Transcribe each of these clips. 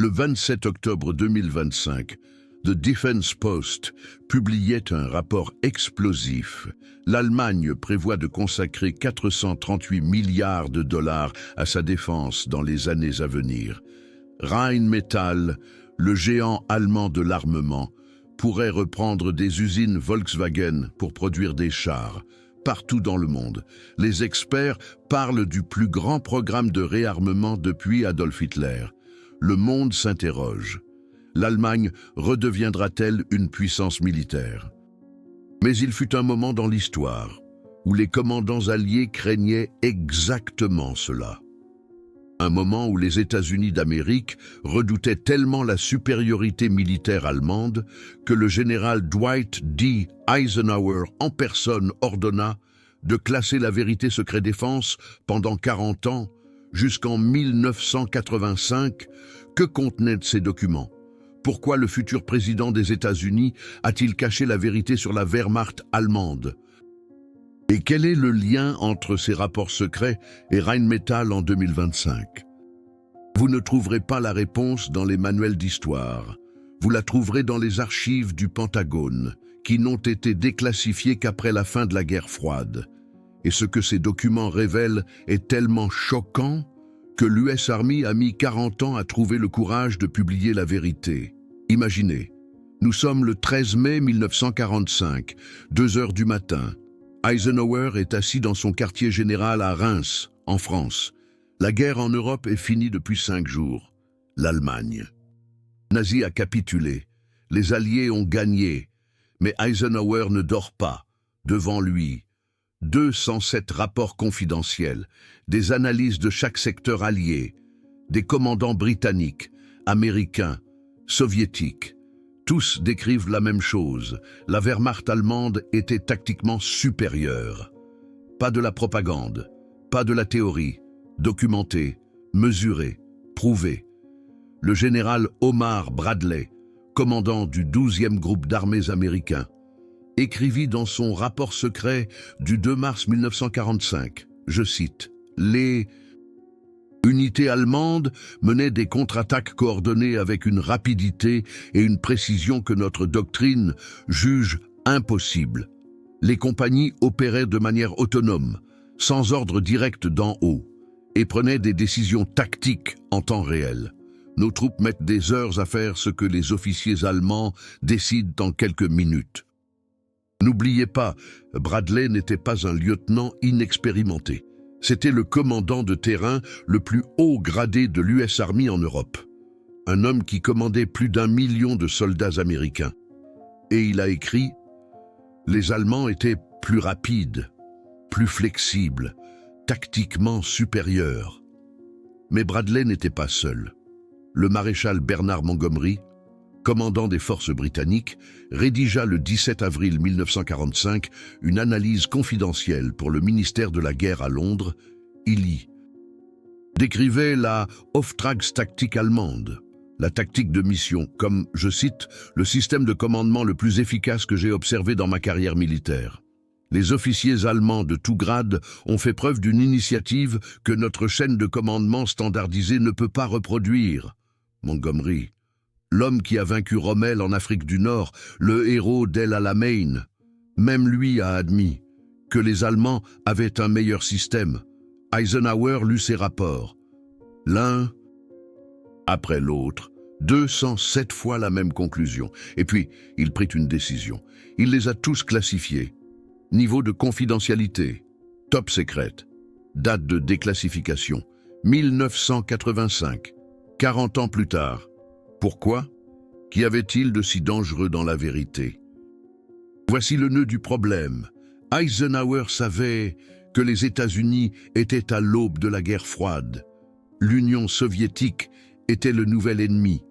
Le 27 octobre 2025, The Defense Post publiait un rapport explosif. L'Allemagne prévoit de consacrer 438 milliards de dollars à sa défense dans les années à venir. Rheinmetall, le géant allemand de l'armement, pourrait reprendre des usines Volkswagen pour produire des chars. Partout dans le monde, les experts parlent du plus grand programme de réarmement depuis Adolf Hitler. Le monde s'interroge. L'Allemagne redeviendra-t-elle une puissance militaire? Mais il fut un moment dans l'histoire où les commandants alliés craignaient exactement cela. Un moment où les États-Unis d'Amérique redoutaient tellement la supériorité militaire allemande que le général Dwight D. Eisenhower en personne ordonna de classer la vérité secret défense pendant 40 ans, jusqu'en 1985. Que contenaient ces documents? Pourquoi le futur président des États-Unis a-t-il caché la vérité sur la Wehrmacht allemande? Et quel est le lien entre ces rapports secrets et Rheinmetall en 2025? Vous ne trouverez pas la réponse dans les manuels d'histoire. Vous la trouverez dans les archives du Pentagone, qui n'ont été déclassifiées qu'après la fin de la guerre froide. Et ce que ces documents révèlent est tellement choquant que l'US Army a mis 40 ans à trouver le courage de publier la vérité. Imaginez, nous sommes le 13 mai 1945, 2 heures du matin. Eisenhower est assis dans son quartier général à Reims, en France. La guerre en Europe est finie depuis 5 jours. L'Allemagne nazie a capitulé. Les Alliés ont gagné. Mais Eisenhower ne dort pas. Devant lui, 207 rapports confidentiels, des analyses de chaque secteur allié, des commandants britanniques, américains, soviétiques. Tous décrivent la même chose. La Wehrmacht allemande était tactiquement supérieure. Pas de la propagande, pas de la théorie, documentée, mesurée, prouvée. Le général Omar Bradley, commandant du 12e groupe d'armées américain, écrivit dans son rapport secret du 2 mars 1945, je cite, « Les unités allemandes menaient des contre-attaques coordonnées avec une rapidité et une précision que notre doctrine juge impossible. Les compagnies opéraient de manière autonome, sans ordre direct d'en haut, et prenaient des décisions tactiques en temps réel. Nos troupes mettent des heures à faire ce que les officiers allemands décident en quelques minutes. » N'oubliez pas, Bradley n'était pas un lieutenant inexpérimenté. C'était le commandant de terrain le plus haut gradé de l'US Army en Europe. Un homme qui commandait plus d'1 million de soldats américains. Et il a écrit « Les Allemands étaient plus rapides, plus flexibles, tactiquement supérieurs. » Mais Bradley n'était pas seul. Le maréchal Bernard Montgomery, commandant des forces britanniques, rédigea le 17 avril 1945 une analyse confidentielle pour le ministère de la Guerre à Londres. Il y décrivait la Auftragstaktik allemande, la tactique de mission, comme, je cite, « le système de commandement le plus efficace que j'ai observé dans ma carrière militaire. Les officiers allemands de tout grade ont fait preuve d'une initiative que notre chaîne de commandement standardisée ne peut pas reproduire. » Montgomery, l'homme qui a vaincu Rommel en Afrique du Nord, le héros d'El Alamein, même lui a admis que les Allemands avaient un meilleur système. Eisenhower lut ses rapports. L'un après l'autre, 207 fois la même conclusion. Et puis, il prit une décision. Il les a tous classifiés. Niveau de confidentialité, top secret. Date de déclassification, 1985, 40 ans plus tard. Pourquoi? Qu'y avait-il de si dangereux dans la vérité? Voici le nœud du problème. Eisenhower savait que les États-Unis étaient à l'aube de la guerre froide. L'Union soviétique était le nouvel ennemi.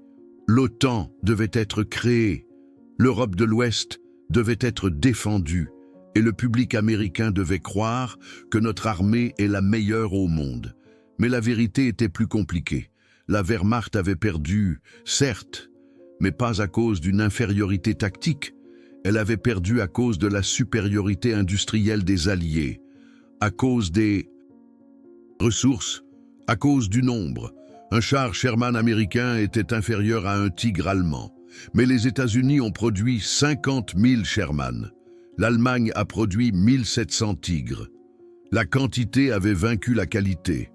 L'OTAN devait être créée. L'Europe de l'Ouest devait être défendue. Et le public américain devait croire que notre armée est la meilleure au monde. Mais la vérité était plus compliquée. La Wehrmacht avait perdu, certes, mais pas à cause d'une infériorité tactique. Elle avait perdu à cause de la supériorité industrielle des Alliés, à cause des ressources, à cause du nombre. Un char Sherman américain était inférieur à un Tigre allemand, mais les États-Unis ont produit 50 000 Sherman. L'Allemagne a produit 1700 Tigres. La quantité avait vaincu la qualité,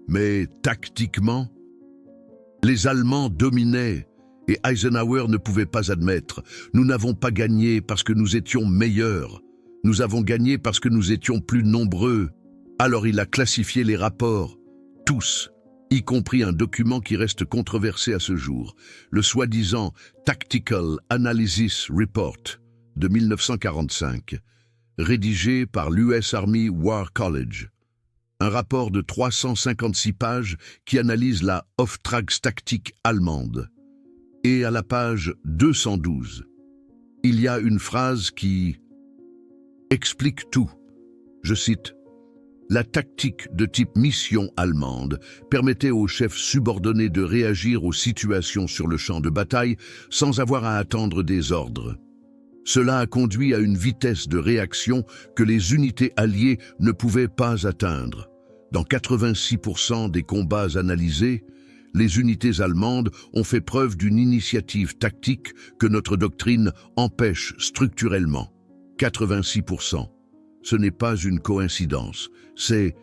mais tactiquement, les Allemands dominaient et Eisenhower ne pouvait pas admettre « Nous n'avons pas gagné parce que nous étions meilleurs, nous avons gagné parce que nous étions plus nombreux. » Alors il a classifié les rapports, tous, y compris un document qui reste controversé à ce jour, le soi-disant Tactical Analysis Report de 1945, rédigé par l'US Army War College. Un rapport de 356 pages qui analyse la Auftragstaktik allemande. Et à la page 212, il y a une phrase qui explique tout. Je cite, « La tactique de type mission allemande permettait aux chefs subordonnés de réagir aux situations sur le champ de bataille sans avoir à attendre des ordres. Cela a conduit à une vitesse de réaction que les unités alliées ne pouvaient pas atteindre. Dans 86% des combats analysés, les unités allemandes ont fait preuve d'une initiative tactique que notre doctrine empêche structurellement. 86%. Ce n'est pas une coïncidence, c'est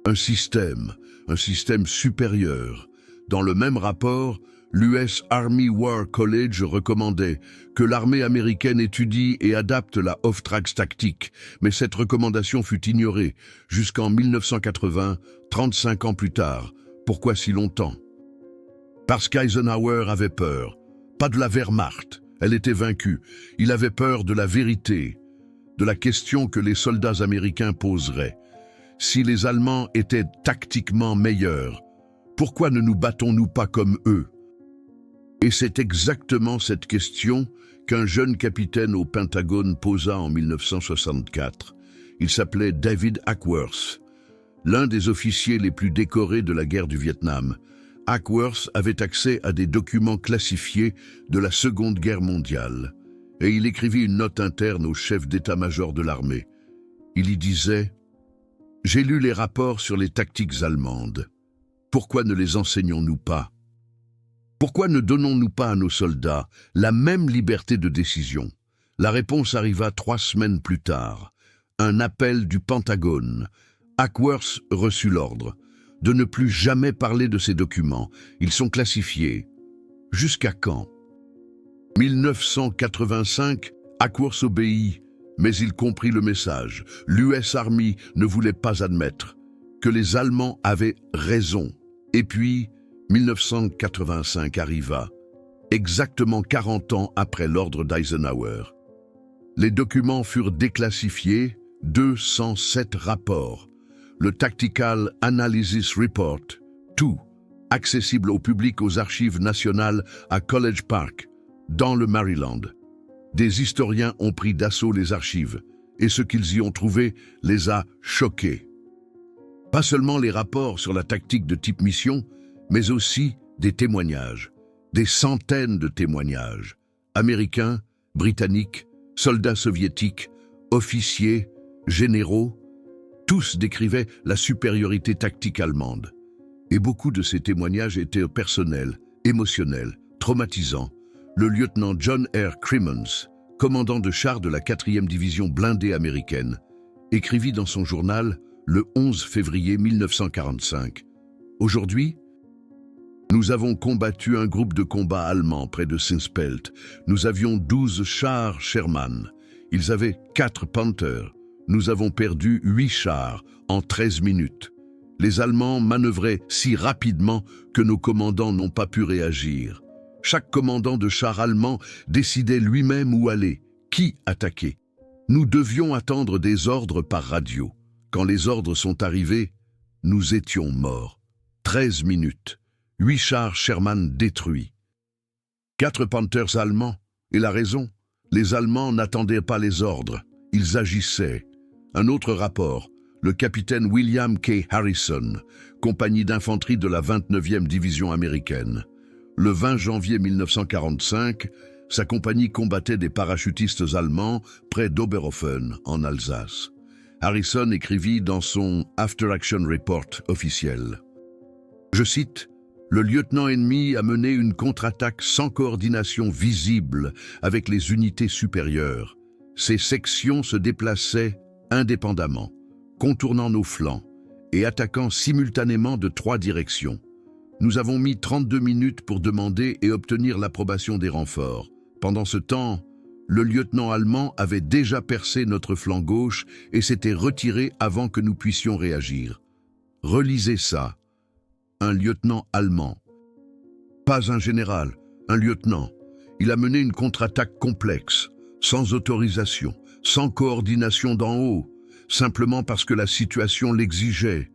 un système supérieur. Dans le même rapport, l'US Army War College recommandait que l'armée américaine étudie et adapte la Auftragstaktik, mais cette recommandation fut ignorée jusqu'en 1980, 35 ans plus tard. Pourquoi si longtemps? Parce qu'Eisenhower avait peur, pas de la Wehrmacht, elle était vaincue. Il avait peur de la vérité, de la question que les soldats américains poseraient. Si les Allemands étaient tactiquement meilleurs, pourquoi ne nous battons-nous pas comme eux? Et c'est exactement cette question qu'un jeune capitaine au Pentagone posa en 1964. Il s'appelait David Hackworth, l'un des officiers les plus décorés de la guerre du Vietnam. Hackworth avait accès à des documents classifiés de la Seconde Guerre mondiale, et il écrivit une note interne au chef d'état-major de l'armée. Il y disait « J'ai lu les rapports sur les tactiques allemandes. Pourquoi ne les enseignons-nous pas? Pourquoi ne donnons-nous pas à nos soldats la même liberté de décision ?» La réponse arriva 3 semaines plus tard. Un appel du Pentagone. Hackworth reçut l'ordre de ne plus jamais parler de ces documents. Ils sont classifiés. Jusqu'à quand? 1985, Hackworth obéit, mais il comprit le message. L'US Army ne voulait pas admettre que les Allemands avaient raison. Et puis, 1985 arriva, exactement 40 ans après l'ordre d'Eisenhower. Les documents furent déclassifiés, 207 rapports. Le Tactical Analysis Report, tout, accessible au public aux archives nationales à College Park, dans le Maryland. Des historiens ont pris d'assaut les archives, et ce qu'ils y ont trouvé les a choqués. Pas seulement les rapports sur la tactique de type mission, mais aussi des témoignages, des centaines de témoignages, américains, britanniques, soldats soviétiques, officiers, généraux, tous décrivaient la supériorité tactique allemande. Et beaucoup de ces témoignages étaient personnels, émotionnels, traumatisants. Le lieutenant John R. Crimmins, commandant de chars de la 4e division blindée américaine, écrivit dans son journal le 11 février 1945. « Aujourd'hui, nous avons combattu un groupe de combat allemand près de Sinspelt. Nous avions 12 chars Sherman. Ils avaient 4 Panthers. Nous avons perdu 8 chars en 13 minutes. Les Allemands manœuvraient si rapidement que nos commandants n'ont pas pu réagir. Chaque commandant de char allemand décidait lui-même où aller, qui attaquer. Nous devions attendre des ordres par radio. Quand les ordres sont arrivés, nous étions morts. 13 minutes. 8 chars Sherman détruits. 4 Panthers allemands. Et la raison? Les Allemands n'attendaient pas les ordres. Ils agissaient. Un autre rapport. Le capitaine William K. Harrison, compagnie d'infanterie de la 29e division américaine. Le 20 janvier 1945, sa compagnie combattait des parachutistes allemands près d'Oberhofen, en Alsace. Harrison écrivit dans son After Action Report officiel. Je cite, Le lieutenant ennemi a mené une contre-attaque sans coordination visible avec les unités supérieures. Ces sections se déplaçaient indépendamment, contournant nos flancs et attaquant simultanément de 3 directions. Nous avons mis 32 minutes pour demander et obtenir l'approbation des renforts. Pendant ce temps, le lieutenant allemand avait déjà percé notre flanc gauche et s'était retiré avant que nous puissions réagir. Relisez ça. Un lieutenant allemand. Pas un général, un lieutenant. Il a mené une contre-attaque complexe, sans autorisation, sans coordination d'en haut, simplement parce que la situation l'exigeait.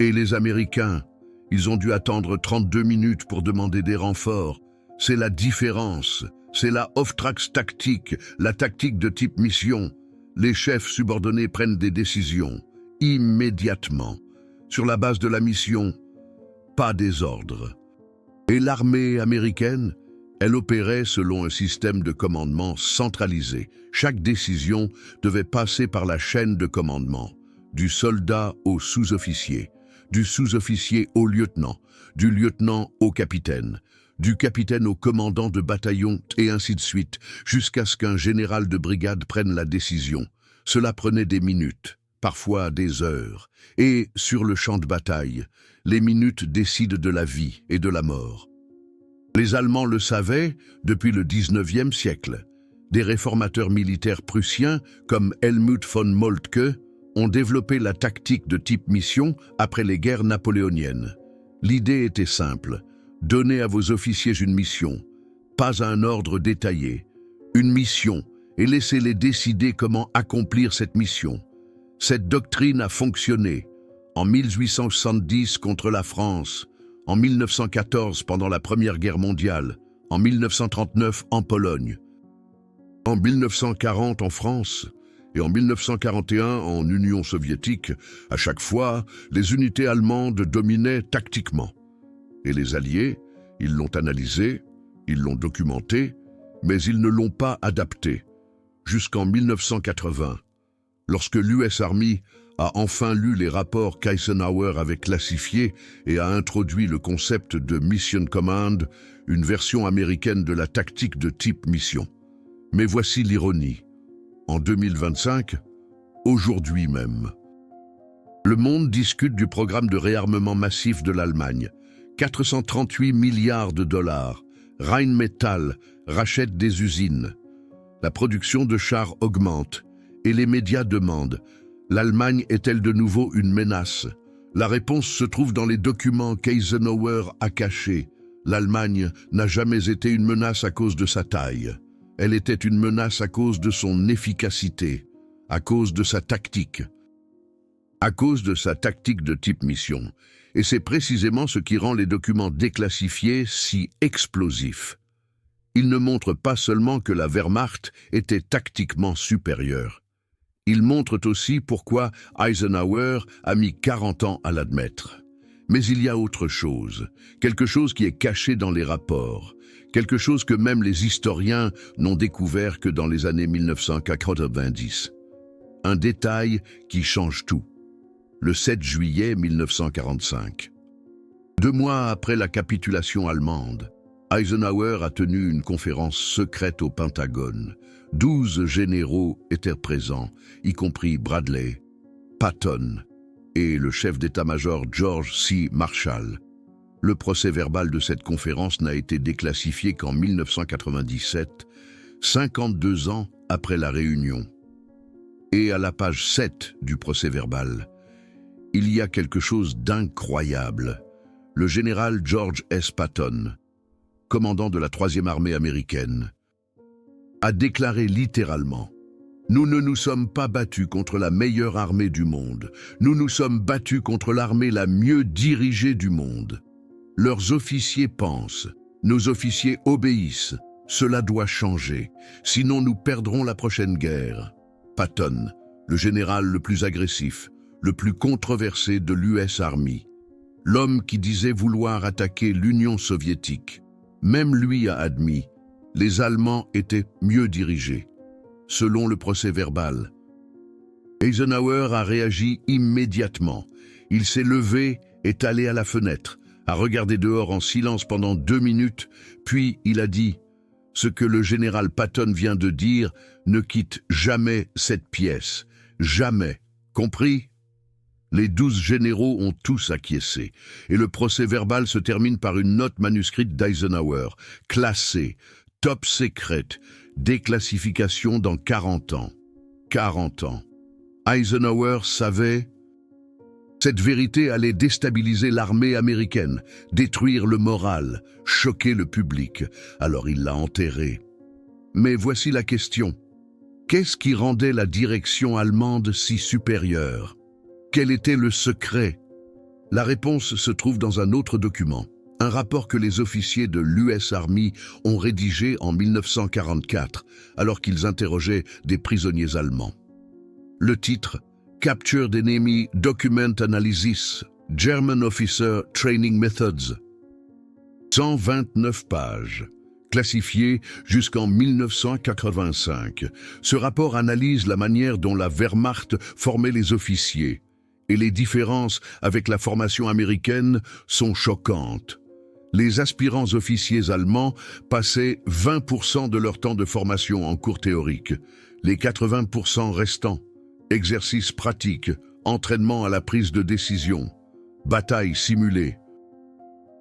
Et les Américains, ils ont dû attendre 32 minutes pour demander des renforts. C'est la différence. C'est la off-tracks tactique, la tactique de type mission. Les chefs subordonnés prennent des décisions, immédiatement, sur la base de la mission, pas des ordres. Et l'armée américaine, elle opérait selon un système de commandement centralisé. Chaque décision devait passer par la chaîne de commandement, du soldat au sous-officier, du sous-officier au lieutenant, du lieutenant au capitaine, du capitaine au commandant de bataillon, et ainsi de suite, jusqu'à ce qu'un général de brigade prenne la décision. Cela prenait des minutes, parfois des heures, et sur le champ de bataille, les minutes décident de la vie et de la mort. Les Allemands le savaient depuis le 19e siècle. Des réformateurs militaires prussiens, comme Helmut von Moltke, ont développé la tactique de type mission après les guerres napoléoniennes. L'idée était simple. Donnez à vos officiers une mission, pas un ordre détaillé, une mission, et laissez-les décider comment accomplir cette mission. Cette doctrine a fonctionné en 1870 contre la France, en 1914 pendant la Première Guerre mondiale, en 1939 en Pologne, en 1940 en France et en 1941 en Union soviétique. À chaque fois, les unités allemandes dominaient tactiquement. Et les Alliés, ils l'ont analysé, ils l'ont documenté, mais ils ne l'ont pas adapté. Jusqu'en 1980, lorsque l'US Army a enfin lu les rapports qu'Eisenhower avait classifiés et a introduit le concept de Mission Command, une version américaine de la tactique de type mission. Mais voici l'ironie. En 2025, aujourd'hui même, le monde discute du programme de réarmement massif de l'Allemagne. 438 milliards de dollars. Rheinmetall rachète des usines. La production de chars augmente et les médias demandent: l'Allemagne est-elle de nouveau une menace? La réponse se trouve dans les documents qu'Eisenhower a cachés. L'Allemagne n'a jamais été une menace à cause de sa taille. Elle était une menace à cause de son efficacité, à cause de sa tactique. À cause de sa tactique de type mission. Et c'est précisément ce qui rend les documents déclassifiés si explosifs. Ils ne montrent pas seulement que la Wehrmacht était tactiquement supérieure. Ils montrent aussi pourquoi Eisenhower a mis 40 ans à l'admettre. Mais il y a autre chose, quelque chose qui est caché dans les rapports, quelque chose que même les historiens n'ont découvert que dans les années 1990. Un détail qui change tout. Le 7 juillet 1945. 2 mois après la capitulation allemande, Eisenhower a tenu une conférence secrète au Pentagone. 12 généraux étaient présents, y compris Bradley, Patton et le chef d'état-major George C. Marshall. Le procès-verbal de cette conférence n'a été déclassifié qu'en 1997, 52 ans après la réunion. Et à la page 7 du procès-verbal, il y a quelque chose d'incroyable. Le général George S. Patton, commandant de la 3e armée américaine, a déclaré littéralement: « Nous ne nous sommes pas battus contre la meilleure armée du monde. Nous nous sommes battus contre l'armée la mieux dirigée du monde. Leurs officiers pensent, nos officiers obéissent. Cela doit changer, sinon nous perdrons la prochaine guerre. » Patton, le général le plus agressif, le plus controversé de l'US Army, l'homme qui disait vouloir attaquer l'Union soviétique, même lui a admis: les Allemands étaient mieux dirigés. Selon le procès-verbal, Eisenhower a réagi immédiatement. Il s'est levé et est allé à la fenêtre, a regardé dehors en silence pendant 2 minutes, puis il a dit « Ce que le général Patton vient de dire ne quitte jamais cette pièce. Jamais. Compris ?» Les 12 généraux ont tous acquiescé, et le procès-verbal se termine par une note manuscrite d'Eisenhower, classée, top secret, déclassification dans 40 ans. 40 ans. Eisenhower savait... Cette vérité allait déstabiliser l'armée américaine, détruire le moral, choquer le public, alors il l'a enterré. Mais voici la question. Qu'est-ce qui rendait la direction allemande si supérieure? Quel était le secret? La réponse se trouve dans un autre document, un rapport que les officiers de l'US Army ont rédigé en 1944, alors qu'ils interrogeaient des prisonniers allemands. Le titre « Captured Enemy Document Analysis, German Officer Training Methods ». 129 pages, classifiées jusqu'en 1985. Ce rapport analyse la manière dont la Wehrmacht formait les officiers, et les différences avec la formation américaine sont choquantes. Les aspirants officiers allemands passaient 20% de leur temps de formation en cours théorique, les 80% restants, exercices pratiques, entraînement à la prise de décision, batailles simulées,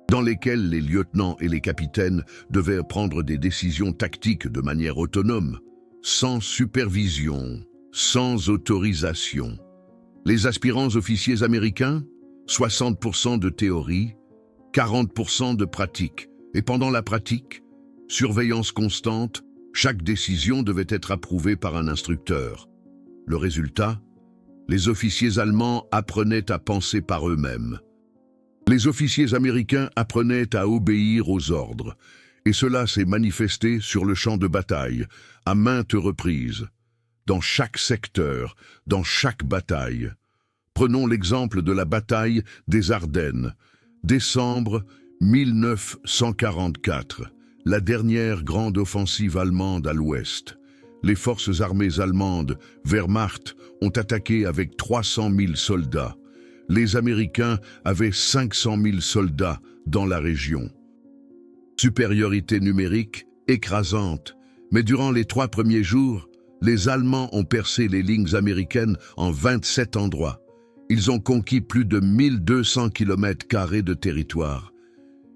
dans lesquelles les lieutenants et les capitaines devaient prendre des décisions tactiques de manière autonome, sans supervision, sans autorisation. Les aspirants officiers américains, 60% de théorie, 40% de pratique. Et pendant la pratique, surveillance constante, chaque décision devait être approuvée par un instructeur. Le résultat, les officiers allemands apprenaient à penser par eux-mêmes. Les officiers américains apprenaient à obéir aux ordres. Et cela s'est manifesté sur le champ de bataille, à maintes reprises. Dans chaque secteur, dans chaque bataille. Prenons l'exemple de la bataille des Ardennes, décembre 1944, la dernière grande offensive allemande à l'ouest. Les forces armées allemandes, Wehrmacht, ont attaqué avec 300 000 soldats. Les Américains avaient 500 000 soldats dans la région. Supériorité numérique écrasante, mais durant les 3 premiers jours, les Allemands ont percé les lignes américaines en 27 endroits. Ils ont conquis plus de 1200 km² de territoire.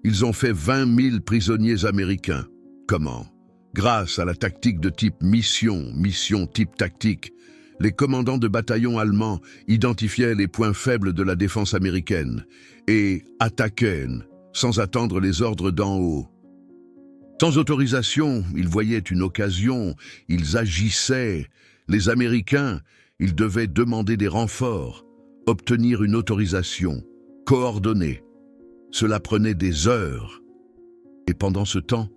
Ils ont fait 20 000 prisonniers américains. Comment? Grâce à la tactique de type mission type tactique, les commandants de bataillons allemands identifiaient les points faibles de la défense américaine et attaquaient sans attendre les ordres d'en haut. Sans autorisation, ils voyaient une occasion, ils agissaient. Les Américains, ils devaient demander des renforts, obtenir une autorisation, coordonner. Cela prenait des heures. Et pendant ce temps,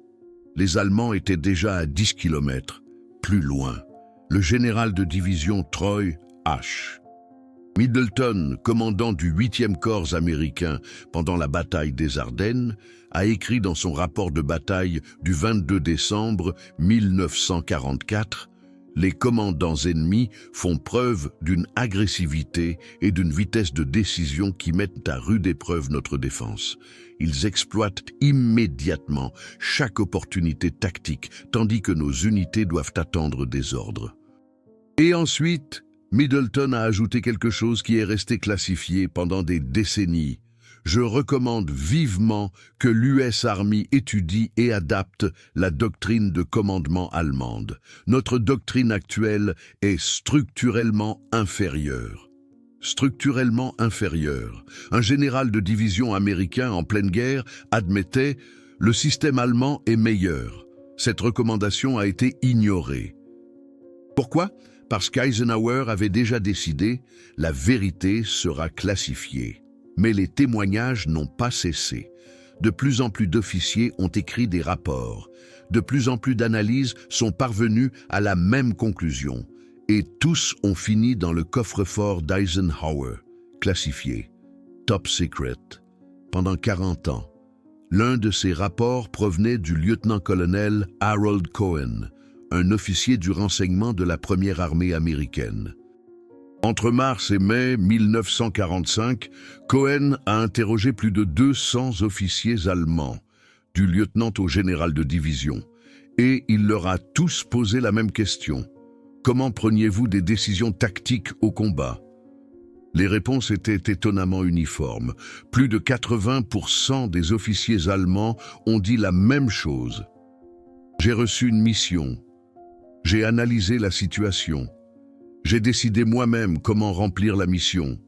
les Allemands étaient déjà à 10 km, plus loin. Le général de division Troy H. Middleton, commandant du 8e corps américain pendant la bataille des Ardennes, a écrit dans son rapport de bataille du 22 décembre 1944 « Les commandants ennemis font preuve d'une agressivité et d'une vitesse de décision qui mettent à rude épreuve notre défense. Ils exploitent immédiatement chaque opportunité tactique, tandis que nos unités doivent attendre des ordres. » Et ensuite, Middleton a ajouté quelque chose qui est resté classifié pendant des décennies. Je recommande vivement que l'US Army étudie et adapte la doctrine de commandement allemande. Notre doctrine actuelle est structurellement inférieure. Structurellement inférieure. Un général de division américain en pleine guerre admettait « le système allemand est meilleur ». Cette recommandation a été ignorée. Pourquoi ? Parce qu'Eisenhower avait déjà décidé « la vérité sera classifiée ». Mais les témoignages n'ont pas cessé. De plus en plus d'officiers ont écrit des rapports. De plus en plus d'analyses sont parvenues à la même conclusion. Et tous ont fini dans le coffre-fort d'Eisenhower, classifié, top secret, pendant 40 ans. L'un de ces rapports provenait du lieutenant-colonel Harold Cohen, un officier du renseignement de la première armée américaine. Entre mars et mai 1945, Cohen a interrogé plus de 200 officiers allemands, du lieutenant au général de division, et il leur a tous posé la même question. Comment preniez-vous des décisions tactiques au combat? Les réponses étaient étonnamment uniformes. Plus de 80% des officiers allemands ont dit la même chose. J'ai reçu une mission. J'ai analysé la situation. J'ai décidé moi-même comment remplir la mission.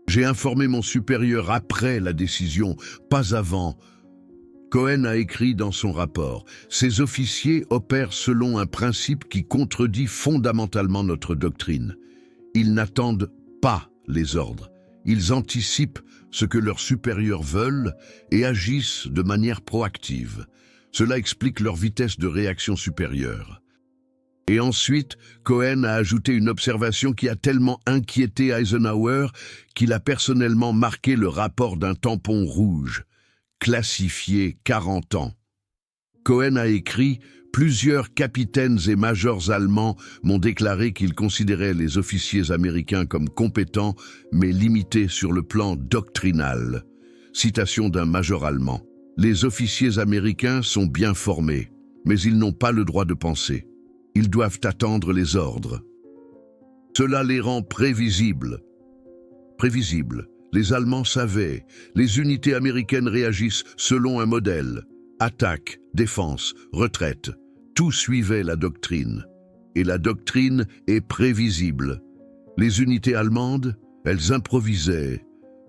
J'ai informé mon supérieur après la décision, pas avant. Cohen a écrit dans son rapport, « Ces officiers opèrent selon un principe qui contredit fondamentalement notre doctrine. Ils n'attendent pas les ordres. Ils anticipent ce que leurs supérieurs veulent et agissent de manière proactive. Cela explique leur vitesse de réaction supérieure. » Et ensuite, Cohen a ajouté une observation qui a tellement inquiété Eisenhower qu'il a personnellement marqué le rapport d'un tampon rouge, classifié 40 ans. Cohen a écrit « Plusieurs capitaines et majors allemands m'ont déclaré qu'ils considéraient les officiers américains comme compétents, mais limités sur le plan doctrinal. » Citation d'un major allemand. « Les officiers américains sont bien formés, mais ils n'ont pas le droit de penser. Ils doivent attendre les ordres. » Cela les rend prévisibles. Prévisibles. Les Allemands savaient. Les unités américaines réagissent selon un modèle. Attaque, défense, retraite. Tout suivait la doctrine. Et la doctrine est prévisible. Les unités allemandes, elles improvisaient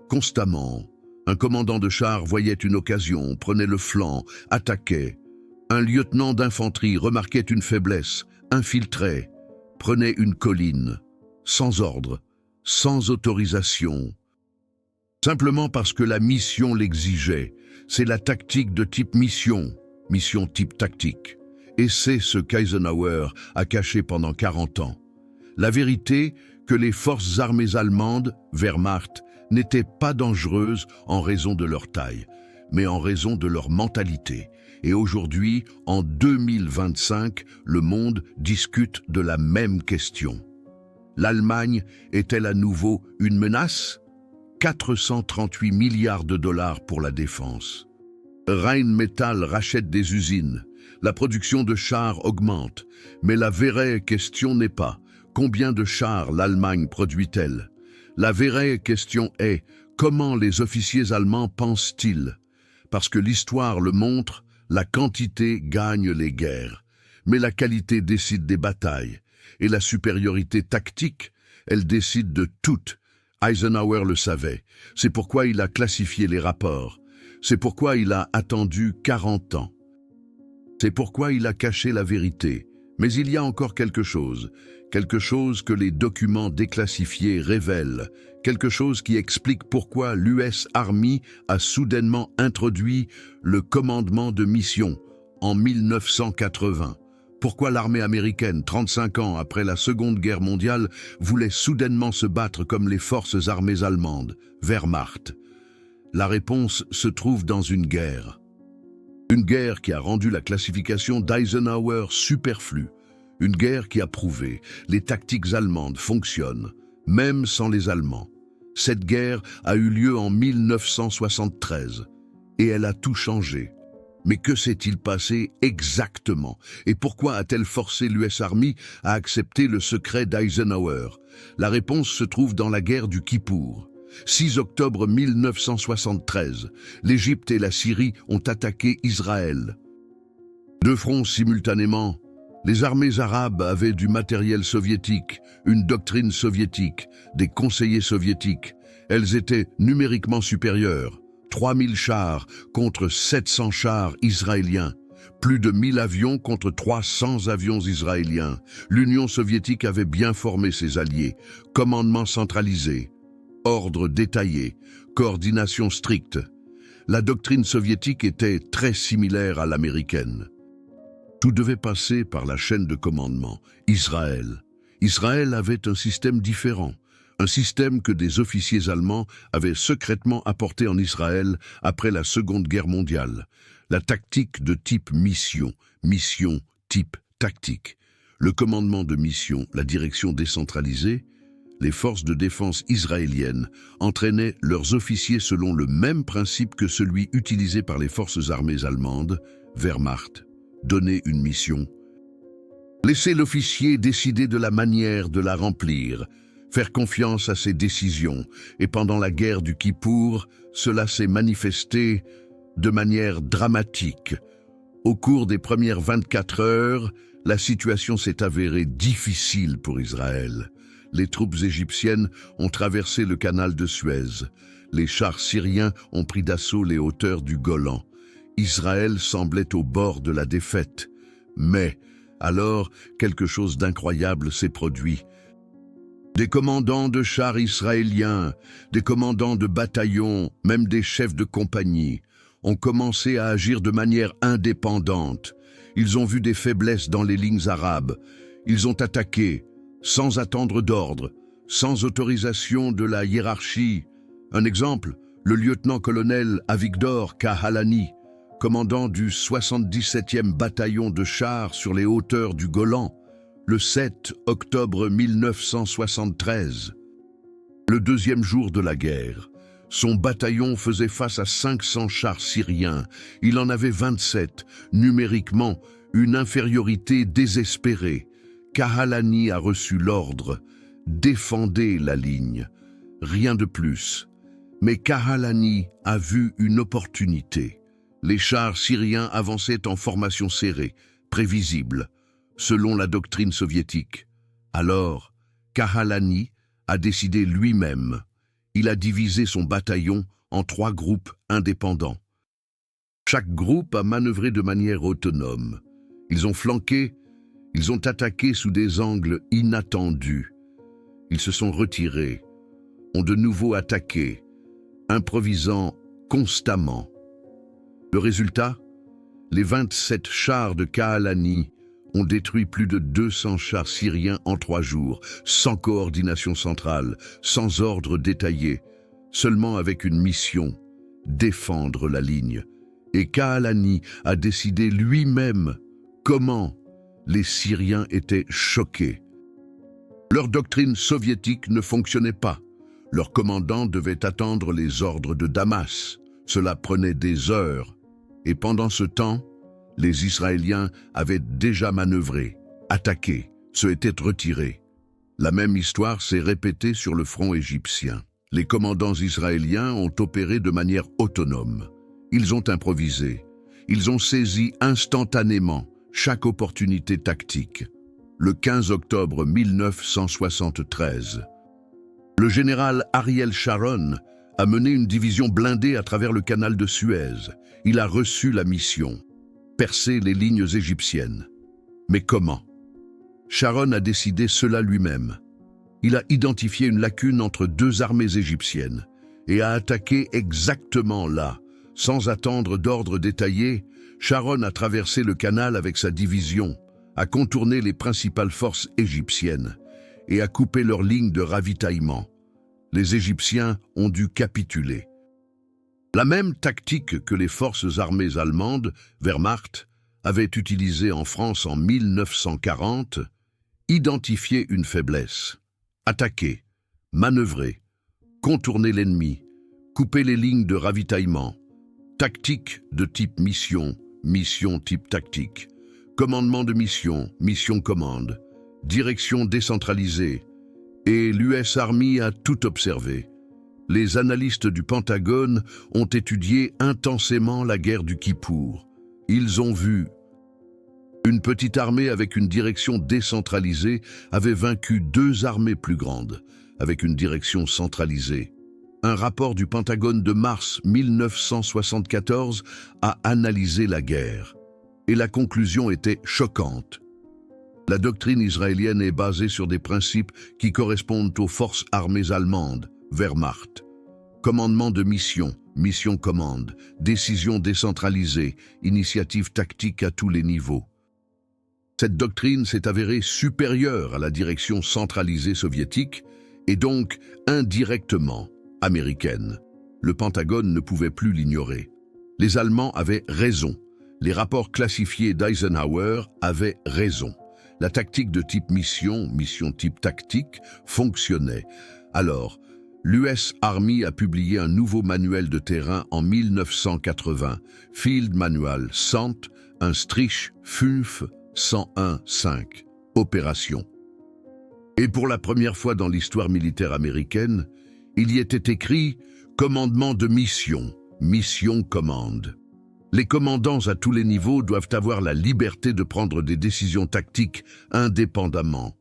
constamment. Un commandant de char voyait une occasion, prenait le flanc, attaquait. Un lieutenant d'infanterie remarquait une faiblesse, infiltrait, prenait une colline, sans ordre, sans autorisation. Simplement parce que la mission l'exigeait. C'est la tactique de type mission, mission type tactique. Et c'est ce qu'Eisenhower a caché pendant 40 ans. La vérité que les forces armées allemandes, Wehrmacht, n'étaient pas dangereuses en raison de leur taille, mais en raison de leur mentalité. Et aujourd'hui, en 2025, le monde discute de la même question. L'Allemagne est-elle à nouveau une menace? 438 milliards de dollars pour la défense. Rheinmetall rachète des usines. La production de chars augmente. Mais la vraie question n'est pas combien de chars l'Allemagne produit-elle? La vraie question est comment les officiers allemands pensent-ils? Parce que l'histoire le montre, la quantité gagne les guerres. Mais la qualité décide des batailles. Et la supériorité tactique, elle décide de toutes. Eisenhower le savait. C'est pourquoi il a classifié les rapports. C'est pourquoi il a attendu 40 ans. C'est pourquoi il a caché la vérité. Mais il y a encore quelque chose que les documents déclassifiés révèlent, quelque chose qui explique pourquoi l'US Army a soudainement introduit le commandement de mission en 1980. Pourquoi l'armée américaine, 35 ans après la Seconde Guerre mondiale, voulait soudainement se battre comme les forces armées allemandes, Wehrmacht? La réponse se trouve dans une guerre. Une guerre qui a rendu la classification d'Eisenhower superflue. Une guerre qui a prouvé les tactiques allemandes fonctionnent, même sans les Allemands. Cette guerre a eu lieu en 1973 et elle a tout changé. Mais que s'est-il passé exactement? Et pourquoi a-t-elle forcé l'US Army à accepter le secret d'Eisenhower? La réponse se trouve dans la guerre du Kippour. 6 octobre 1973, l'Égypte et la Syrie ont attaqué Israël. Deux fronts simultanément. Les armées arabes avaient du matériel soviétique, une doctrine soviétique, des conseillers soviétiques. Elles étaient numériquement supérieures. 3000 chars contre 700 chars israéliens. Plus de 1000 avions contre 300 avions israéliens. L'Union soviétique avait bien formé ses alliés. Commandement centralisé. Ordre détaillé. Coordination stricte. La doctrine soviétique était très similaire à l'américaine. Tout devait passer par la chaîne de commandement. Israël. Israël avait un système différent. Un système que des officiers allemands avaient secrètement apporté en Israël après la Seconde Guerre mondiale. La tactique de type mission, mission type tactique. Le commandement de mission, la direction décentralisée, Les forces de défense israéliennes entraînaient leurs officiers selon le même principe que celui utilisé par les forces armées allemandes, Wehrmacht, donner une mission. Laisser l'officier décider de la manière de la remplir, faire confiance à ses décisions, et pendant la guerre du Kippour, cela s'est manifesté de manière dramatique. Au cours des premières 24 heures, la situation s'est avérée difficile pour Israël. Les troupes égyptiennes ont traversé le canal de Suez. Les chars syriens ont pris d'assaut les hauteurs du Golan. Israël semblait au bord de la défaite. Mais, alors, quelque chose d'incroyable s'est produit. Des commandants de chars israéliens, des commandants de bataillons, même des chefs de compagnie, ont commencé à agir de manière indépendante. Ils ont vu des faiblesses dans les lignes arabes. Ils ont attaqué, sans attendre d'ordre, sans autorisation de la hiérarchie. Un exemple, le lieutenant-colonel Avigdor Kahalani, commandant du 77e bataillon de chars sur les hauteurs du Golan, le 7 octobre 1973. Le deuxième jour de la guerre, son bataillon faisait face à 500 chars syriens. Il en avait 27, numériquement, une infériorité désespérée. Kahalani a reçu l'ordre « Défendez la ligne ». Rien de plus. Mais Kahalani a vu une opportunité. Les chars syriens avançaient en formation serrée, prévisible, selon la doctrine soviétique. Alors, Kahalani a décidé lui-même. Il a divisé son bataillon en 3 groupes indépendants. Chaque groupe a manœuvré de manière autonome. Ils ont flanqué, ils ont attaqué sous des angles inattendus. Ils se sont retirés, ont de nouveau attaqué, improvisant constamment. Le résultat, les 27 chars de Kahalani ont détruit plus de 200 chars syriens en 3 jours, sans coordination centrale, sans ordre détaillé, seulement avec une mission, défendre la ligne. Et Kahalani a décidé lui-même comment les Syriens étaient choqués. Leur doctrine soviétique ne fonctionnait pas. Leur commandant devait attendre les ordres de Damas. Cela prenait des heures. Et pendant ce temps, les Israéliens avaient déjà manœuvré, attaqué, se étaient retirés. La même histoire s'est répétée sur le front égyptien. Les commandants israéliens ont opéré de manière autonome. Ils ont improvisé. Ils ont saisi instantanément chaque opportunité tactique. Le 15 octobre 1973, le général Ariel Sharon a mené une division blindée à travers le canal de Suez. Il a reçu la mission, percer les lignes égyptiennes. Mais comment? Sharon a décidé cela lui-même. Il a identifié une lacune entre 2 armées égyptiennes et a attaqué exactement là. Sans attendre d'ordre détaillé, Sharon a traversé le canal avec sa division, a contourné les principales forces égyptiennes et a coupé leurs lignes de ravitaillement. Les Égyptiens ont dû capituler. La même tactique que les forces armées allemandes, Wehrmacht, avaient utilisée en France en 1940, identifier une faiblesse, attaquer, manœuvrer, contourner l'ennemi, couper les lignes de ravitaillement, tactique de type mission, mission type tactique, commandement de mission, mission commande, direction décentralisée, et l'US Army a tout observé. Les analystes du Pentagone ont étudié intensément la guerre du Kippour. Ils ont vu une petite armée avec une direction décentralisée avait vaincu 2 armées plus grandes, avec une direction centralisée. Un rapport du Pentagone de mars 1974 a analysé la guerre, et la conclusion était choquante. La doctrine israélienne est basée sur des principes qui correspondent aux forces armées allemandes, Wehrmacht. Commandement de mission, mission-commande, décision décentralisée, initiative tactique à tous les niveaux. Cette doctrine s'est avérée supérieure à la direction centralisée soviétique et donc indirectement américaine. Le Pentagone ne pouvait plus l'ignorer. Les Allemands avaient raison. Les rapports classifiés d'Eisenhower avaient raison. La tactique de type mission, mission type tactique, fonctionnait. Alors, l'US Army a publié un nouveau manuel de terrain en 1980, Field Manual 100, un Strich 5 101-5, Opération. Et pour la première fois dans l'histoire militaire américaine, il y était écrit « Commandement de mission, mission commande ». Les commandants à tous les niveaux doivent avoir la liberté de prendre des décisions tactiques indépendamment.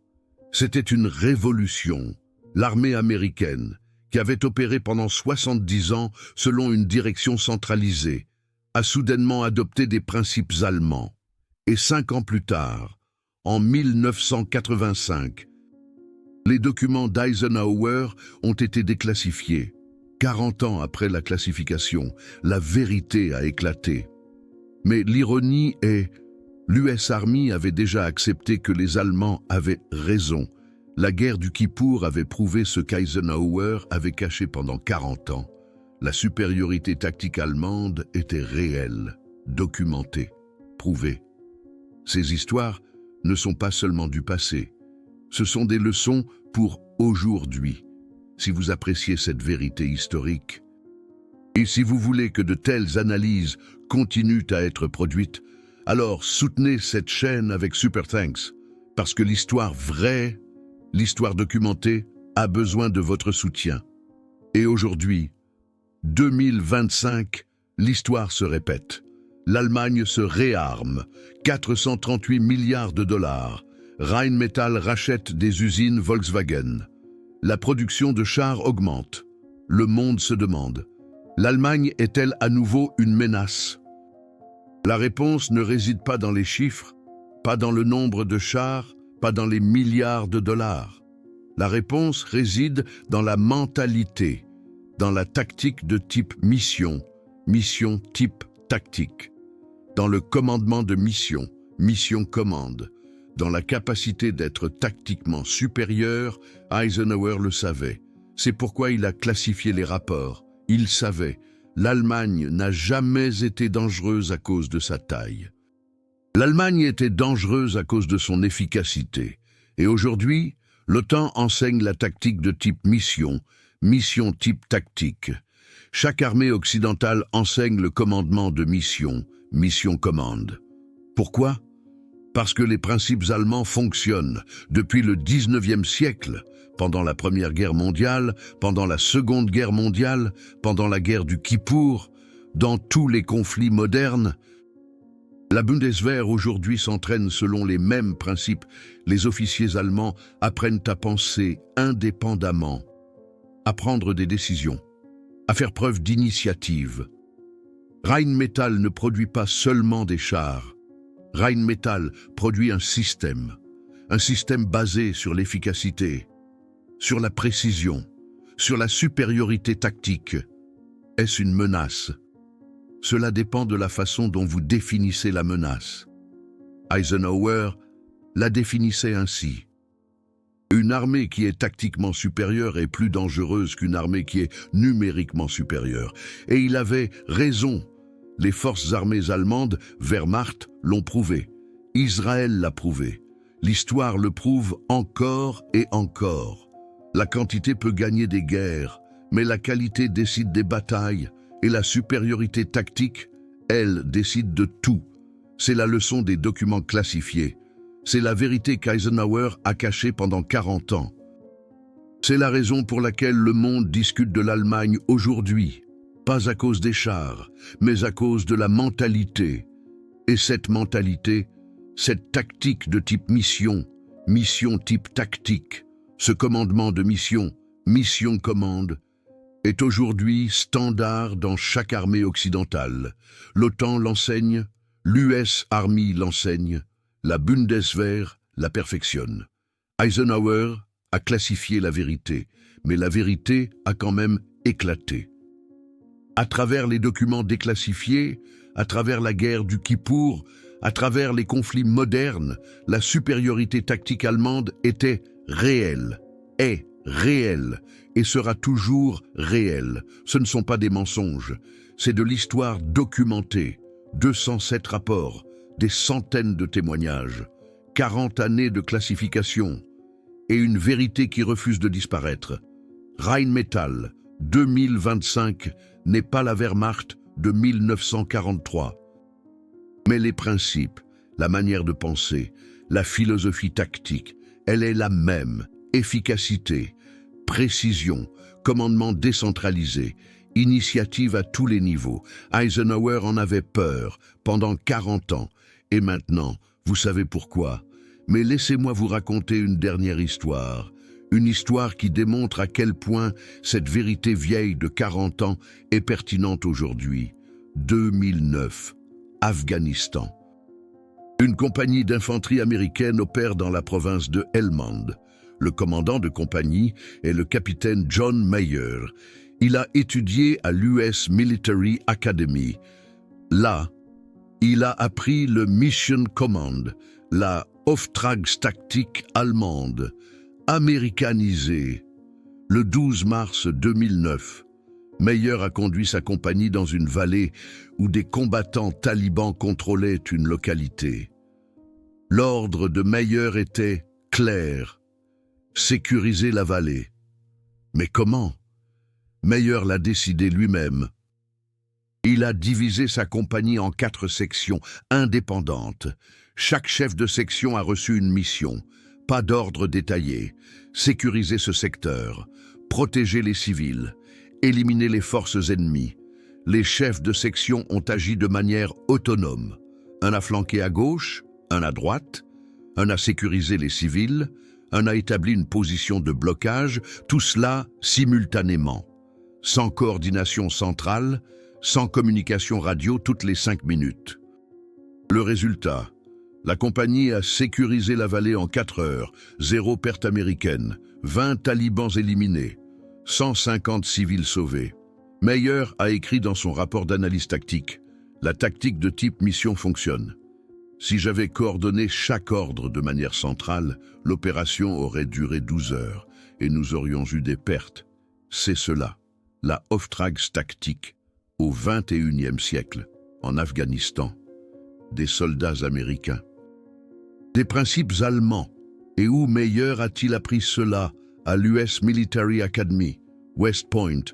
C'était une révolution. L'armée américaine, qui avait opéré pendant 70 ans selon une direction centralisée, a soudainement adopté des principes allemands. Et 5 ans plus tard, en 1985, les documents d'Eisenhower ont été déclassifiés. 40 ans après la classification, la vérité a éclaté. Mais l'ironie est, l'US Army avait déjà accepté que les Allemands avaient raison. La guerre du Kippour avait prouvé ce qu'Eisenhower avait caché pendant 40 ans. La supériorité tactique allemande était réelle, documentée, prouvée. Ces histoires ne sont pas seulement du passé. Ce sont des leçons pour aujourd'hui. Si vous appréciez cette vérité historique, et si vous voulez que de telles analyses continuent à être produites, alors soutenez cette chaîne avec Super Thanks, parce que l'histoire vraie, l'histoire documentée, a besoin de votre soutien. Et aujourd'hui, 2025, l'histoire se répète. L'Allemagne se réarme, 438 milliards de dollars. Rheinmetall rachète des usines Volkswagen. La production de chars augmente. Le monde se demande, l'Allemagne est-elle à nouveau une menace? La réponse ne réside pas dans les chiffres, pas dans le nombre de chars, pas dans les milliards de dollars. La réponse réside dans la mentalité, dans la tactique de type mission, mission type tactique, dans le commandement de mission, mission commande, dans la capacité d'être tactiquement supérieur. Eisenhower le savait. C'est pourquoi il a classifié les rapports. Il savait, l'Allemagne n'a jamais été dangereuse à cause de sa taille. L'Allemagne était dangereuse à cause de son efficacité. Et aujourd'hui, l'OTAN enseigne la tactique de type mission, mission type tactique. Chaque armée occidentale enseigne le commandement de mission, mission commande. Pourquoi ? Parce que les principes allemands fonctionnent depuis le 19e siècle, pendant la Première Guerre mondiale, pendant la Seconde Guerre mondiale, pendant la guerre du Kippour, dans tous les conflits modernes. La Bundeswehr aujourd'hui s'entraîne selon les mêmes principes. Les officiers allemands apprennent à penser indépendamment, à prendre des décisions, à faire preuve d'initiative. Rheinmetall ne produit pas seulement des chars. Rheinmetall produit un système basé sur l'efficacité, sur la précision, sur la supériorité tactique. Est-ce une menace? Cela dépend de la façon dont vous définissez la menace. Eisenhower la définissait ainsi. Une armée qui est tactiquement supérieure est plus dangereuse qu'une armée qui est numériquement supérieure. Et il avait raison. Les forces armées allemandes, Wehrmacht, l'ont prouvé. Israël l'a prouvé. L'histoire le prouve encore et encore. La quantité peut gagner des guerres, mais la qualité décide des batailles, et la supériorité tactique, elle, décide de tout. C'est la leçon des documents classifiés. C'est la vérité qu'Eisenhower a cachée pendant 40 ans. C'est la raison pour laquelle le monde discute de l'Allemagne aujourd'hui. Pas à cause des chars, mais à cause de la mentalité. Et cette mentalité, cette tactique de type mission, mission type tactique, ce commandement de mission, mission commande, est aujourd'hui standard dans chaque armée occidentale. L'OTAN l'enseigne, l'US Army l'enseigne, la Bundeswehr la perfectionne. Eisenhower a classifié la vérité, mais la vérité a quand même éclaté. À travers les documents déclassifiés, à travers la guerre du Kippour, à travers les conflits modernes, la supériorité tactique allemande était réelle, est réelle et sera toujours réelle. Ce ne sont pas des mensonges, c'est de l'histoire documentée, 207 rapports, des centaines de témoignages. 40 années de classification et une vérité qui refuse de disparaître. Rheinmetall 2025 n'est pas la Wehrmacht de 1943. Mais les principes, la manière de penser, la philosophie tactique, elle est la même. Efficacité, précision, commandement décentralisé, initiative à tous les niveaux. Eisenhower en avait peur pendant 40 ans. Et maintenant, vous savez pourquoi. Mais laissez-moi vous raconter une dernière histoire. Une histoire qui démontre à quel point cette vérité vieille de 40 ans est pertinente aujourd'hui. 2009, Afghanistan. Une compagnie d'infanterie américaine opère dans la province de Helmand. Le commandant de compagnie est le capitaine John Mayer. Il a étudié à l'US Military Academy. Là, il a appris le Mission Command, la Auftragstaktik allemande, américanisée. Le 12 mars 2009, Mayer a conduit sa compagnie dans une vallée où des combattants talibans contrôlaient une localité. L'ordre de Mayer était clair: sécuriser la vallée. Mais comment? Mayer l'a décidé lui-même. Il a divisé sa compagnie en 4 sections indépendantes. Chaque chef de section a reçu une mission. Pas d'ordre détaillé. Sécuriser ce secteur, protéger les civils, éliminer les forces ennemies. Les chefs de section ont agi de manière autonome. Un a flanqué à gauche, un à droite, un a sécurisé les civils, un a établi une position de blocage, tout cela simultanément. Sans coordination centrale, sans communication radio toutes les 5 minutes. Le résultat, la compagnie a sécurisé la vallée en 4 heures, 0 perte américaine, 20 talibans éliminés, 150 civils sauvés. Mayer a écrit dans son rapport d'analyse tactique: la tactique de type mission fonctionne. Si j'avais coordonné chaque ordre de manière centrale, l'opération aurait duré 12 heures et nous aurions eu des pertes. C'est cela, la Auftragstaktik, au XXIe siècle, en Afghanistan. Des soldats américains. Des principes allemands. Et où Mayer a-t-il appris cela? À l'US Military Academy, West Point,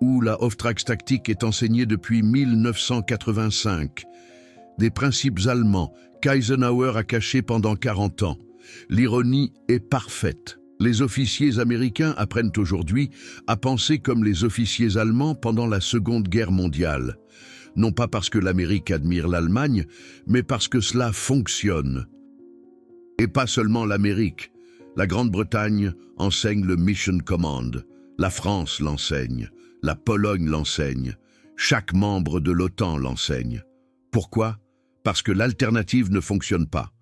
où la Auftragstaktik est enseignée depuis 1985. Des principes allemands qu'Eisenhower a cachés pendant 40 ans. L'ironie est parfaite. Les officiers américains apprennent aujourd'hui à penser comme les officiers allemands pendant la Seconde Guerre mondiale. Non pas parce que l'Amérique admire l'Allemagne, mais parce que cela fonctionne. Et pas seulement l'Amérique. La Grande-Bretagne enseigne le Mission Command. La France l'enseigne. La Pologne l'enseigne. Chaque membre de l'OTAN l'enseigne. Pourquoi? Parce que l'alternative ne fonctionne pas.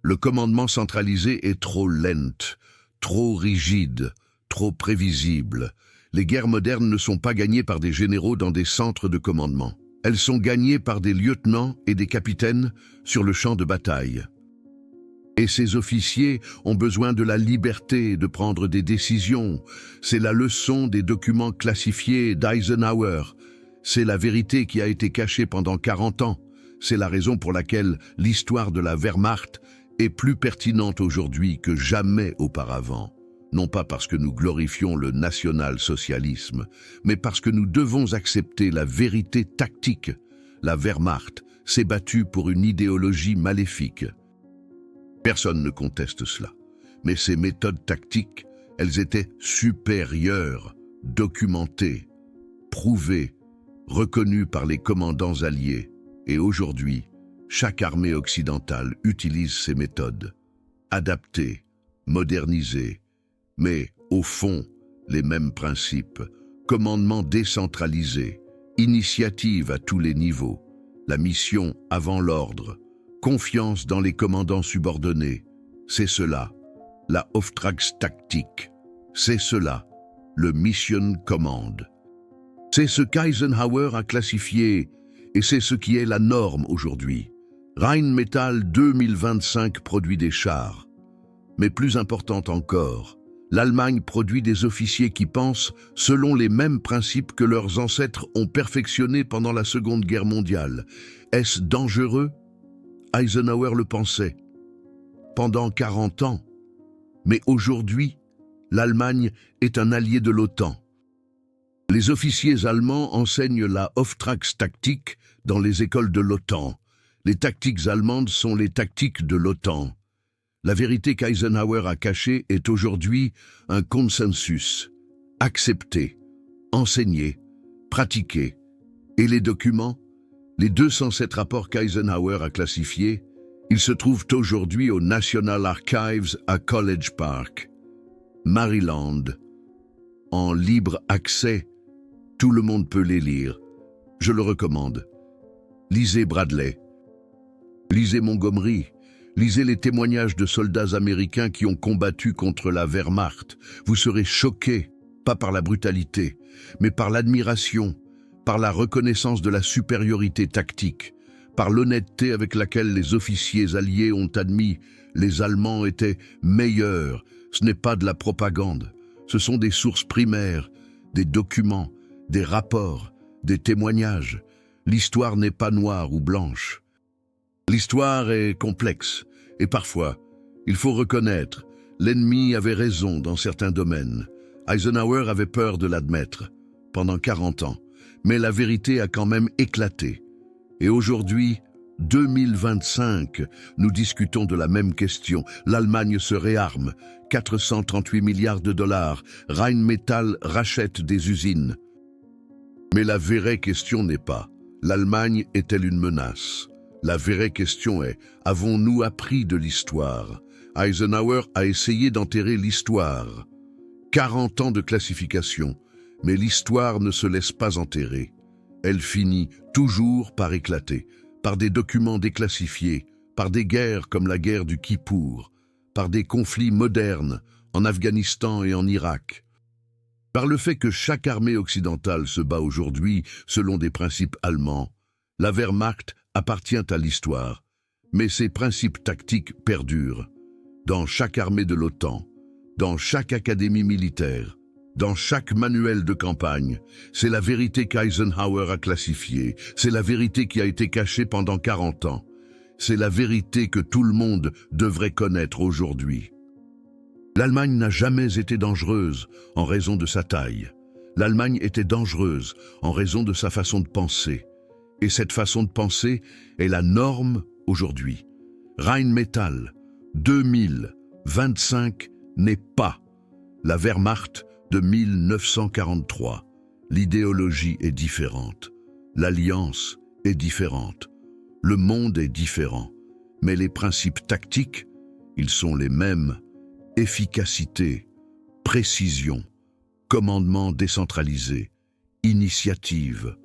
Le commandement centralisé est trop lent, trop rigide, trop prévisible. Les guerres modernes ne sont pas gagnées par des généraux dans des centres de commandement. Elles sont gagnées par des lieutenants et des capitaines sur le champ de bataille. Et ces officiers ont besoin de la liberté de prendre des décisions. C'est la leçon des documents classifiés d'Eisenhower. C'est la vérité qui a été cachée pendant 40 ans. C'est la raison pour laquelle l'histoire de la Wehrmacht est plus pertinente aujourd'hui que jamais auparavant. Non pas parce que nous glorifions le national-socialisme, mais parce que nous devons accepter la vérité tactique. La Wehrmacht s'est battue pour une idéologie maléfique. Personne ne conteste cela. Mais ces méthodes tactiques, elles étaient supérieures, documentées, prouvées, reconnues par les commandants alliés. Et aujourd'hui, chaque armée occidentale utilise ces méthodes, adaptées, modernisées, mais au fond, les mêmes principes, commandement décentralisé, initiative à tous les niveaux, la mission avant l'ordre, confiance dans les commandants subordonnés, c'est cela, la Auftragstaktik, c'est cela, le Mission Command. C'est ce qu'Eisenhower a classifié et c'est ce qui est la norme aujourd'hui. Rheinmetall 2025 produit des chars. Mais plus important encore, l'Allemagne produit des officiers qui pensent selon les mêmes principes que leurs ancêtres ont perfectionnés pendant la Seconde Guerre mondiale. Est-ce dangereux? Eisenhower le pensait. pendant 40 ans. Mais aujourd'hui, l'Allemagne est un allié de l'OTAN. Les officiers allemands enseignent la Auftragstaktik dans les écoles de l'OTAN. Les tactiques allemandes sont les tactiques de l'OTAN. La vérité qu'Eisenhower a cachée est aujourd'hui un consensus, accepté, enseigné, pratiqué. Et les documents, les 207 rapports qu'Eisenhower a classifiés, ils se trouvent aujourd'hui au National Archives à College Park, Maryland. En libre accès, tout le monde peut les lire. Je le recommande. Lisez Bradley. Lisez Montgomery. Lisez les témoignages de soldats américains qui ont combattu contre la Wehrmacht. Vous serez choqués, pas par la brutalité, mais par l'admiration, par la reconnaissance de la supériorité tactique, par l'honnêteté avec laquelle les officiers alliés ont admis les Allemands étaient meilleurs. Ce n'est pas de la propagande, ce sont des sources primaires, des documents, des rapports, des témoignages. L'histoire n'est pas noire ou blanche. L'histoire est complexe, et parfois, il faut reconnaître, l'ennemi avait raison dans certains domaines. Eisenhower avait peur de l'admettre, pendant 40 ans, mais la vérité a quand même éclaté. Et aujourd'hui, 2025, nous discutons de la même question. L'Allemagne se réarme, 438 milliards de dollars, Rheinmetall rachète des usines. Mais la vraie question n'est pas, l'Allemagne est-elle une menace? La vraie question est, avons-nous appris de l'histoire? Eisenhower a essayé d'enterrer l'histoire. 40 ans de classification, mais l'histoire ne se laisse pas enterrer. Elle finit toujours par éclater, par des documents déclassifiés, par des guerres comme la guerre du Kippour, par des conflits modernes en Afghanistan et en Irak, par le fait que chaque armée occidentale se bat aujourd'hui selon des principes allemands. La Wehrmacht appartient à l'histoire, mais ses principes tactiques perdurent. Dans chaque armée de l'OTAN, dans chaque académie militaire, dans chaque manuel de campagne, c'est la vérité qu'Eisenhower a classifiée, c'est la vérité qui a été cachée pendant 40 ans, c'est la vérité que tout le monde devrait connaître aujourd'hui. L'Allemagne n'a jamais été dangereuse en raison de sa taille. L'Allemagne était dangereuse en raison de sa façon de penser. Et cette façon de penser est la norme aujourd'hui. Rheinmetall 2025 n'est pas la Wehrmacht de 1943. L'idéologie est différente. L'alliance est différente. Le monde est différent. Mais les principes tactiques, ils sont les mêmes. Efficacité, précision, commandement décentralisé, initiative.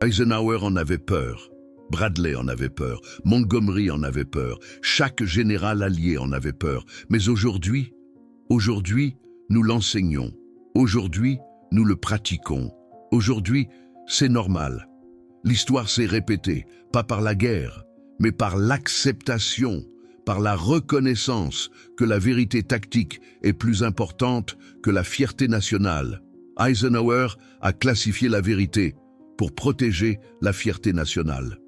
Eisenhower en avait peur, Bradley en avait peur, Montgomery en avait peur, chaque général allié en avait peur. Mais aujourd'hui, nous l'enseignons. Aujourd'hui, nous le pratiquons. Aujourd'hui, c'est normal. L'histoire s'est répétée, pas par la guerre, mais par l'acceptation, par la reconnaissance que la vérité tactique est plus importante que la fierté nationale. Eisenhower a classifié la vérité pour protéger la fierté nationale.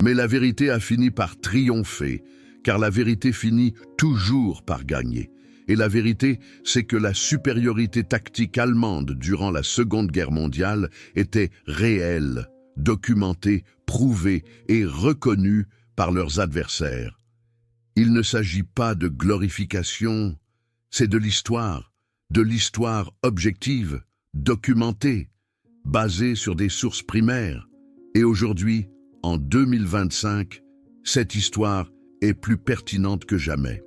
Mais la vérité a fini par triompher, car la vérité finit toujours par gagner. Et la vérité, c'est que la supériorité tactique allemande durant la Seconde Guerre mondiale était réelle, documentée, prouvée et reconnue par leurs adversaires. Il ne s'agit pas de glorification, c'est de l'histoire objective, documentée, basée sur des sources primaires. Et aujourd'hui, en 2025, cette histoire est plus pertinente que jamais.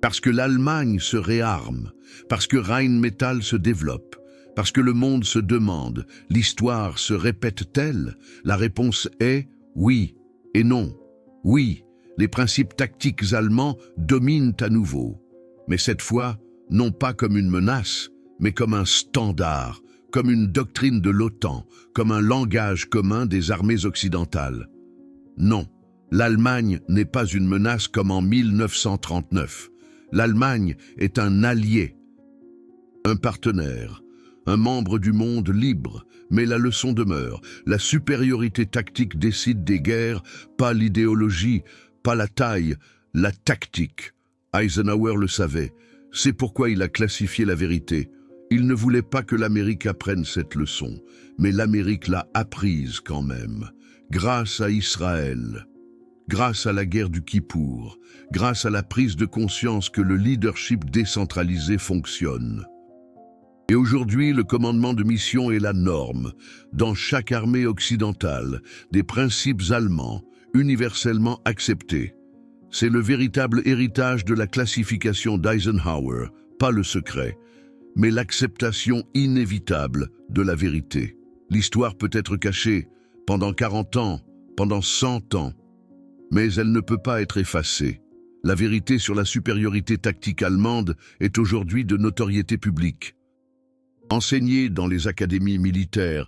Parce que l'Allemagne se réarme, parce que Rheinmetall se développe, parce que le monde se demande, l'histoire se répète-t-elle? La réponse est oui et non. Oui, les principes tactiques allemands dominent à nouveau, mais cette fois, non pas comme une menace, mais comme un standard, comme une doctrine de l'OTAN, comme un langage commun des armées occidentales. Non, l'Allemagne n'est pas une menace comme en 1939. L'Allemagne est un allié, un partenaire, un membre du monde libre, mais la leçon demeure. La supériorité tactique décide des guerres, pas l'idéologie, pas la taille. La tactique. Eisenhower le savait. C'est pourquoi il a classifié la vérité. Il ne voulait pas que l'Amérique apprenne cette leçon, mais l'Amérique l'a apprise quand même, grâce à Israël, grâce à la guerre du Kippour, grâce à la prise de conscience que le leadership décentralisé fonctionne. Et aujourd'hui, le commandement de mission est la norme. Dans chaque armée occidentale, des principes allemands, universellement acceptés. C'est le véritable héritage de la classification d'Eisenhower, pas le secret, mais l'acceptation inévitable de la vérité. L'histoire peut être cachée pendant 40 ans, pendant 100 ans, mais elle ne peut pas être effacée. La vérité sur la supériorité tactique allemande est aujourd'hui de notoriété publique. Enseignée dans les académies militaires,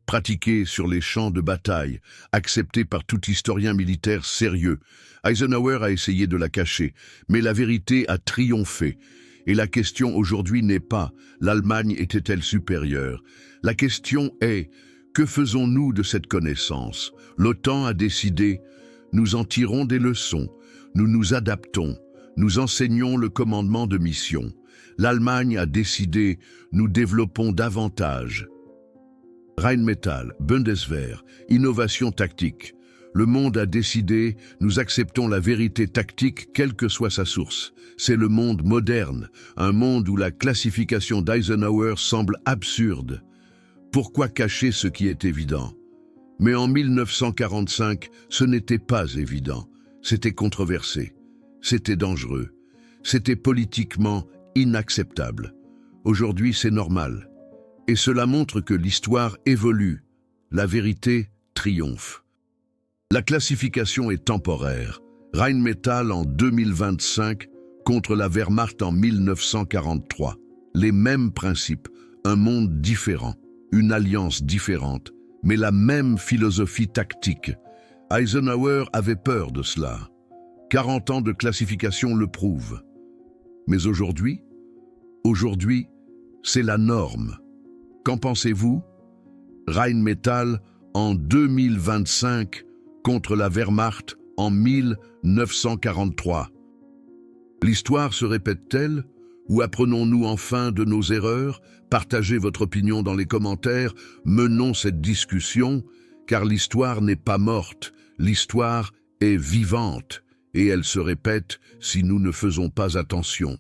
pratiquée sur les champs de bataille, acceptée par tout historien militaire sérieux, Eisenhower a essayé de la cacher, mais la vérité a triomphé. Et la question aujourd'hui n'est pas « l'Allemagne était-elle supérieure ?» La question est « que faisons-nous de cette connaissance ?» L'OTAN a décidé « nous en tirons des leçons, nous nous adaptons, nous enseignons le commandement de mission. » L'Allemagne a décidé « nous développons davantage ». Rheinmetall, Bundeswehr, innovation tactique. Le monde a décidé, nous acceptons la vérité tactique quelle que soit sa source. C'est le monde moderne, un monde où la classification d'Eisenhower semble absurde. Pourquoi cacher ce qui est évident? Mais en 1945, ce n'était pas évident. C'était controversé. C'était dangereux. C'était politiquement inacceptable. Aujourd'hui, c'est normal. Et cela montre que l'histoire évolue. La vérité triomphe. La classification est temporaire. Rheinmetall en 2025 contre la Wehrmacht en 1943. Les mêmes principes, un monde différent, une alliance différente, mais la même philosophie tactique. Eisenhower avait peur de cela. 40 ans de classification le prouvent. Mais aujourd'hui, c'est la norme. Qu'en pensez-vous? Rheinmetall en 2025 contre la Wehrmacht en 1943. L'histoire se répète-t-elle ou apprenons-nous enfin de nos erreurs? Partagez votre opinion dans les commentaires, menons cette discussion, car l'histoire n'est pas morte, l'histoire est vivante et elle se répète si nous ne faisons pas attention.